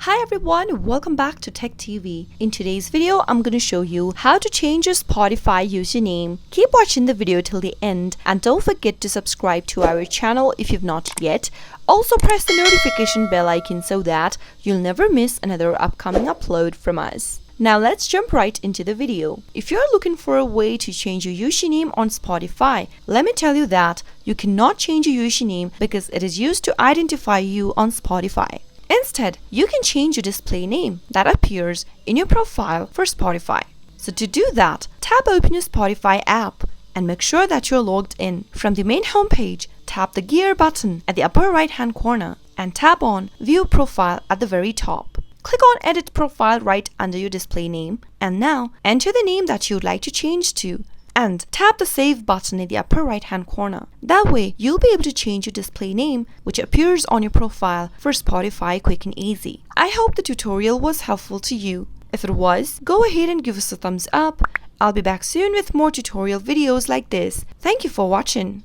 Hi everyone, welcome back to Tech TV. In today's video, I'm going to show you how to change your Spotify username. Keep watching the video till the end and don't forget to subscribe to our channel if you've not yet. Also press the notification bell icon so that you'll never miss another upcoming upload from us. Now let's jump right into the video. If you're looking for a way to change your username on Spotify, let me tell you that you cannot change your username because it is used to identify you on Spotify. Instead, you can change your display name that appears in your profile for Spotify. So to do that, tap open your Spotify app and make sure that you're logged in. From the main homepage, tap the gear button at the upper right hand corner and tap on View Profile at the very top. Click on Edit Profile right under your display name and now enter the name that you'd like to change to and tap the Save button in the upper right hand corner. That way, you'll be able to change your display name which appears on your profile for Spotify quick and easy. I hope the tutorial was helpful to you. If it was, go ahead and give us a thumbs up. I'll be back soon with more tutorial videos like this. Thank you for watching.